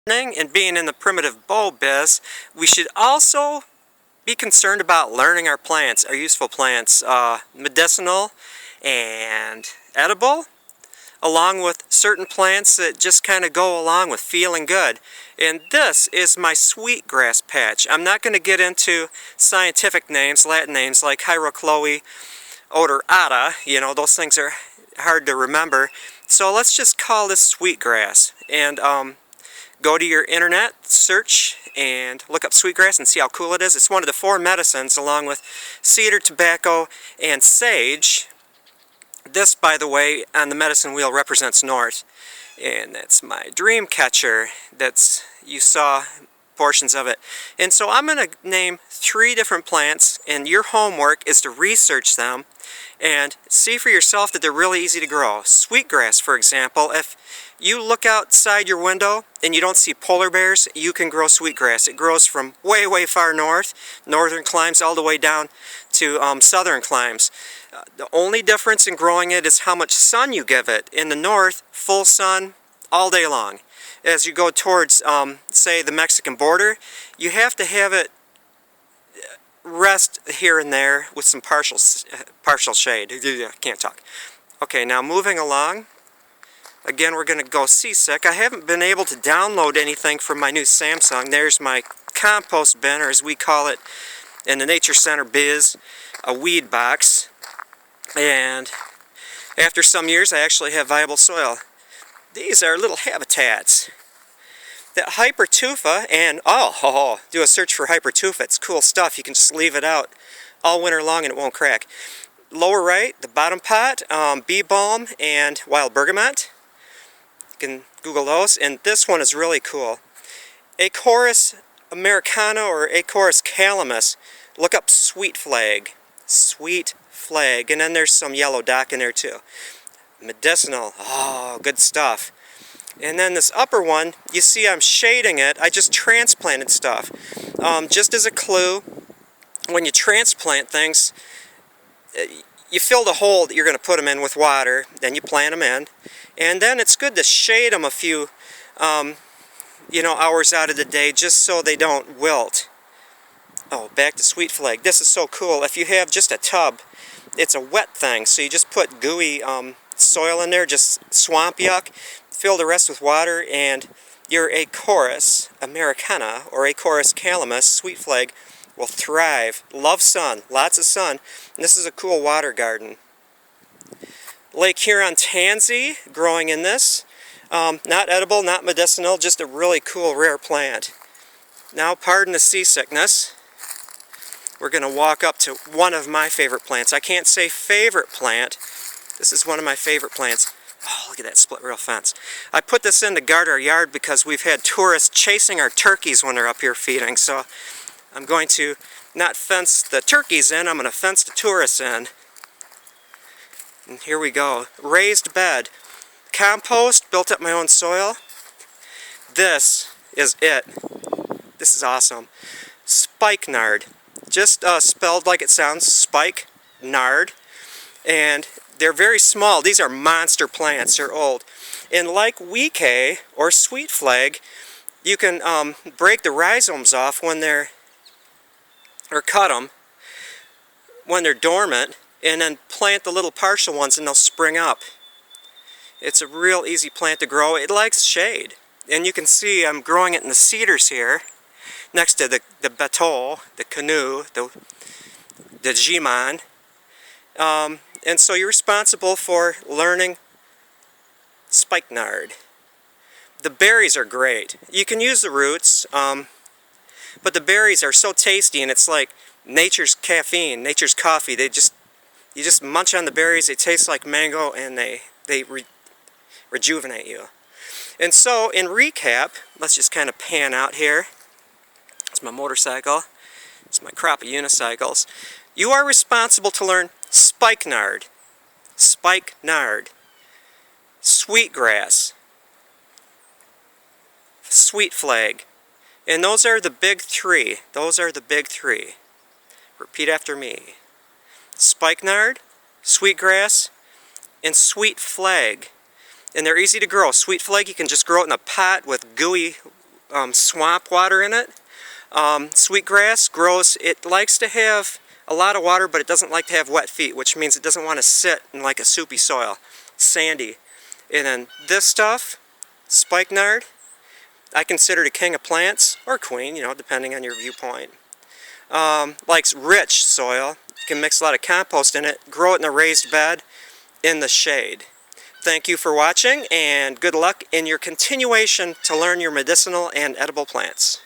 And being in the primitive bow biz, we should also be concerned about learning our plants, our useful plants, medicinal and edible, along with certain plants that just kind of go along with feeling good. And this is my sweetgrass patch. I'm not going to get into scientific names, Latin names like Hierocloe odorata. You know, those things are hard to remember. So let's just call this sweetgrass. And go to your internet, search, and look up sweetgrass and see how cool it is. It's one of the 4 medicines, along with cedar, tobacco, and sage. This, by the way, on the medicine wheel represents north. And that's my dream catcher. You saw portions of it. And so I'm going to name 3 different plants, and your homework is to research them and see for yourself that they're really easy to grow. Sweetgrass, for example, if you look outside your window and you don't see polar bears, you can grow sweetgrass. It grows from way, way far north, northern climes, all the way down to southern climes. The only difference in growing it is how much sun you give it. In the north, full sun all day long. As you go towards, say, the Mexican border, you have to have it rest here and there with some partial shade. I can't talk. Okay, now moving along. Again, we're going to go seasick. I haven't been able to download anything from my new Samsung. There's my compost bin, or as we call it in the Nature Center biz, a weed box. And after some years, I actually have viable soil. These are little habitats. That hypertufa, and do a search for hypertufa. It's cool stuff. You can just leave it out all winter long and it won't crack. Lower right, the bottom pot, bee balm and wild bergamot. You can Google those. And this one is really cool. Acorus americana or Acorus calamus. Look up sweet flag. Sweet flag. And then there's some yellow dock in there too. Medicinal. Oh, good stuff. And then this upper one, you see I'm shading it. I just transplanted stuff. Just as a clue, when you transplant things, you fill the hole that you're going to put them in with water, then you plant them in. And then it's good to shade them a few hours out of the day just so they don't wilt. Oh, back to sweet flag. This is so cool. If you have just a tub, it's a wet thing, so you just put gooey soil in there, just swamp yuck, fill the rest with water, and your Acorus americana or Acorus calamus sweet flag will thrive. Love sun, lots of sun. And this is a cool water garden. Lake Huron tansy growing in this. Not edible, not medicinal, just a really cool rare plant. Now, pardon the seasickness. We're going to walk up to one of my favorite plants. I can't say favorite plant. This is one of my favorite plants. Oh, look at that split rail fence. I put this in to guard our yard because we've had tourists chasing our turkeys when they're up here feeding. So I'm going to not fence the turkeys in, I'm going to fence the tourists in. And here we go. Raised bed. Compost, built up my own soil. This is it. This is awesome. Spikenard. Just spelled like it sounds, Spikenard. And they're very small. These are monster plants. They're old. And like Wekay or sweet flag, you can break the rhizomes off when or cut them when they're dormant, and then plant the little partial ones and they'll spring up. It's a real easy plant to grow. It likes shade. And you can see I'm growing it in the cedars here, next to the bateau, the canoe, the jiman. And so you're responsible for learning spikenard. The berries are great. You can use the roots, but the berries are so tasty, and it's like nature's caffeine, nature's coffee. You just munch on the berries, they taste like mango, and they rejuvenate you. And so, in recap, let's just kind of pan out here. It's my motorcycle. It's my crop of unicycles. You are responsible to learn spikenard, sweetgrass, sweet flag. And those are the big 3. Those are the big 3. Repeat after me. Spikenard, sweetgrass, and sweet flag. And they're easy to grow. Sweet flag, you can just grow it in a pot with gooey swamp water in it. Sweetgrass grows, it likes to have a lot of water, but it doesn't like to have wet feet, which means it doesn't want to sit in like a soupy soil, sandy. And then this stuff, Spikenard, I consider it a king of plants, or queen, you know, depending on your viewpoint. Likes rich soil. You can mix a lot of compost in it, grow it in a raised bed in the shade. Thank you for watching, and good luck in your continuation to learn your medicinal and edible plants.